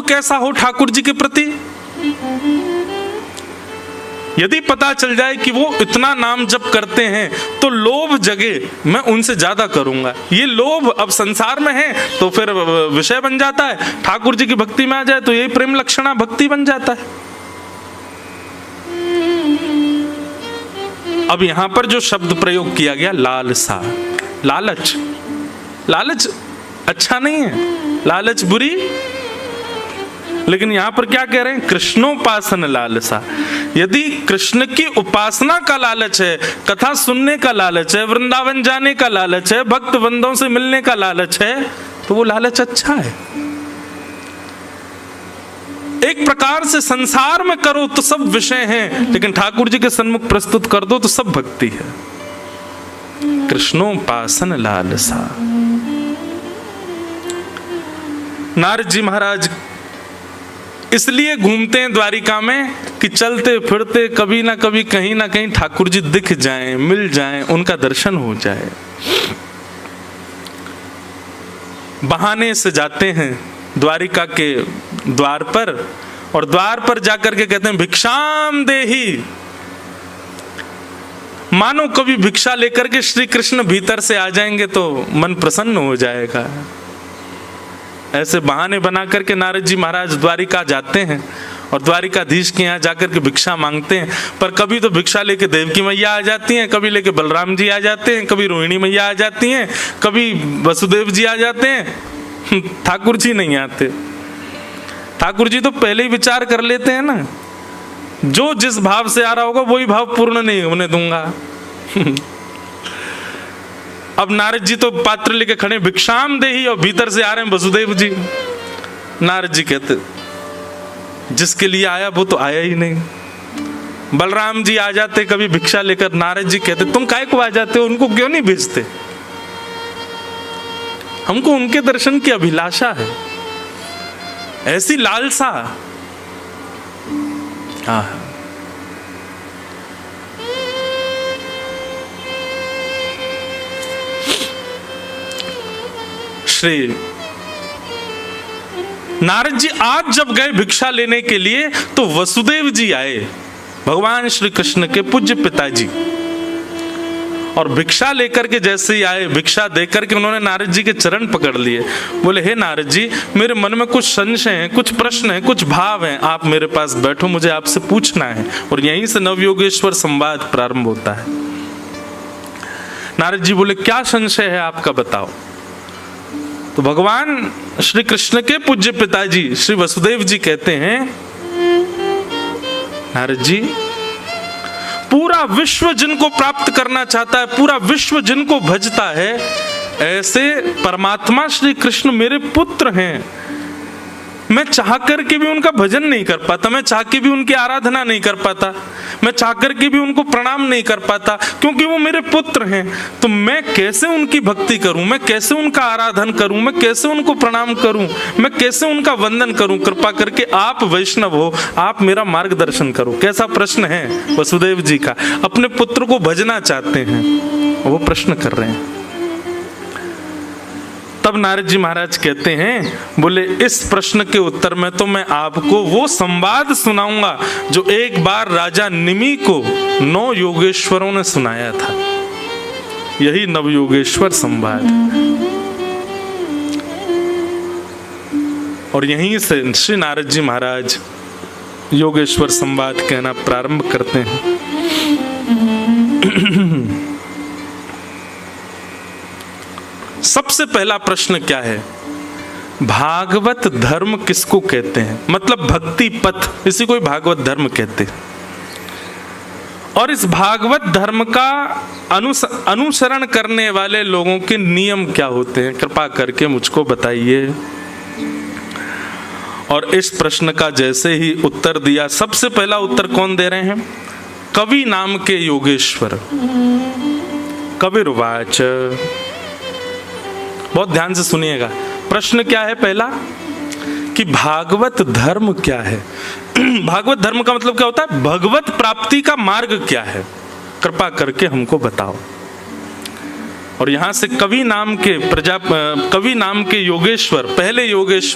लोभ कैसा हो ठाकुर जी के प्रति। यदि पता चल जाए कि वो इतना नाम जप करते हैं तो लोभ जगे, मैं उनसे ज्यादा करूंगा। ये लोभ अब संसार में है तो फिर विषय बन जाता है, ठाकुर जी की भक्ति में आ जाए तो यही प्रेम लक्षणा भक्ति बन जाता है। अब यहां पर जो शब्द प्रयोग किया गया लालसा, लालच, लालच अच्छा नहीं है, लालच बुरी। लेकिन यहां पर क्या कह रहे हैं, कृष्णोपासन लालसा। यदि कृष्ण की उपासना का लालच है, कथा सुनने का लालच है, वृंदावन जाने का लालच है, भक्त बंधुओं से मिलने का लालच है, तो वो लालच अच्छा है। एक प्रकार से संसार में करो तो सब विषय हैं, लेकिन ठाकुर जी के सन्मुख प्रस्तुत कर दो तो सब भक्ति है। कृष्णोपासन लालसा। नारद जी महाराज इसलिए घूमते हैं द्वारिका में कि चलते फिरते कभी ना कभी कहीं ना कहीं ठाकुर जी दिख जाएं, मिल जाएं, उनका दर्शन हो जाए। बहाने से जाते हैं द्वारिका के द्वार पर, और द्वार पर जाकर के कहते हैं भिक्षाम देहि। मानो कभी भिक्षा लेकर के श्री कृष्ण भीतर से आ जाएंगे तो मन प्रसन्न हो जाएगा। ऐसे बहाने बना करके नारद जी महाराज द्वारिका जाते हैं और द्वारिकाधीश के यहाँ जाकर के भिक्षा मांगते हैं। पर कभी तो भिक्षा लेके देवकी मैया आ जाती हैं, कभी लेके बलराम जी आ जाते हैं, कभी रोहिणी मैया आ जाती हैं, कभी वसुदेव जी आ जाते हैं, ठाकुर जी नहीं आते। ठाकुर जी तो पहले ही विचार कर लेते हैं ना, जो जिस भाव से आ रहा होगा वही भाव पूर्ण नहीं होने दूंगा। अब नारद जी तो पात्र लेके खड़े भिक्षाम देहि, और भीतर से आ रहे हैं वसुदेव जी। नारद जी कहते जिसके लिए आया वो तो आया ही नहीं। बलराम जी आ जाते कभी भिक्षा लेकर, नारद जी कहते तुम काहे को आ जाते हो, उनको क्यों नहीं भेजते, हमको उनके दर्शन की अभिलाषा है, ऐसी लालसा। श्री नारद जी आज जब गए भिक्षा लेने के लिए तो वसुदेव जी आए, भगवान श्री कृष्ण के पूज्य पिताजी, और भिक्षा लेकर के जैसे ही आए, भिक्षा देकर के उन्होंने नारद जी के चरण पकड़ लिए। बोले हे नारद जी, मेरे मन में कुछ संशय हैं, कुछ प्रश्न हैं, कुछ भाव हैं, आप मेरे पास बैठो, मुझे आपसे पूछना है। और यहीं से नवयोगेश्वर संवाद प्रारंभ होता है। नारद जी बोले क्या संशय है आपका, बताओ। तो भगवान श्री कृष्ण के पूज्य पिताजी श्री वसुदेव जी कहते हैं नारद जी, पूरा विश्व जिनको प्राप्त करना चाहता है, पूरा विश्व जिनको भजता है, ऐसे परमात्मा श्री कृष्ण मेरे पुत्र हैं। मैं चाह करके भी उनका भजन नहीं कर पाता, मैं चाह के भी उनकी आराधना नहीं कर पाता, मैं चाह करके भी उनको प्रणाम नहीं कर पाता, क्योंकि वो मेरे पुत्र हैं। तो मैं कैसे उनकी भक्ति करूं, मैं कैसे उनका आराधन करूं, मैं कैसे उनको प्रणाम करूं, मैं कैसे उनका वंदन करूं। कृपा करके आप वैष्णव हो, आप मेरा मार्गदर्शन करो। कैसा प्रश्न है वसुदेव जी का, अपने पुत्र को भजना चाहते हैं, वो प्रश्न कर रहे हैं। तब नारद जी महाराज कहते हैं, बोले इस प्रश्न के उत्तर में तो मैं आपको वो संवाद सुनाऊंगा जो एक बार राजा निमि को 9 योगेश्वरों ने सुनाया था। यही नवयोगेश्वर संवाद। और यहीं से श्री नारद जी महाराज योगेश्वर संवाद कहना प्रारंभ करते हैं। सबसे पहला प्रश्न क्या है, भागवत धर्म किसको कहते हैं, मतलब भक्ति पथ, इसी को भागवत धर्म कहते हैं। और इस भागवत धर्म का अनुसरण करने वाले लोगों के नियम क्या होते हैं, कृपा करके मुझको बताइए। और इस प्रश्न का जैसे ही उत्तर दिया, सबसे पहला उत्तर कौन दे रहे हैं, कवि नाम के योगेश्वर। कविर्वाच, बहुत ध्यान से सुनिएगा। प्रश्न क्या है पहला, कि भागवत धर्म क्या है। भागवत धर्म का मतलब क्या होता है, भगवत प्राप्ति का मार्ग क्या है, कृपा करके हमको बताओ। और यहां से कवि नाम के योगेश्वर, पहले योगेश्वर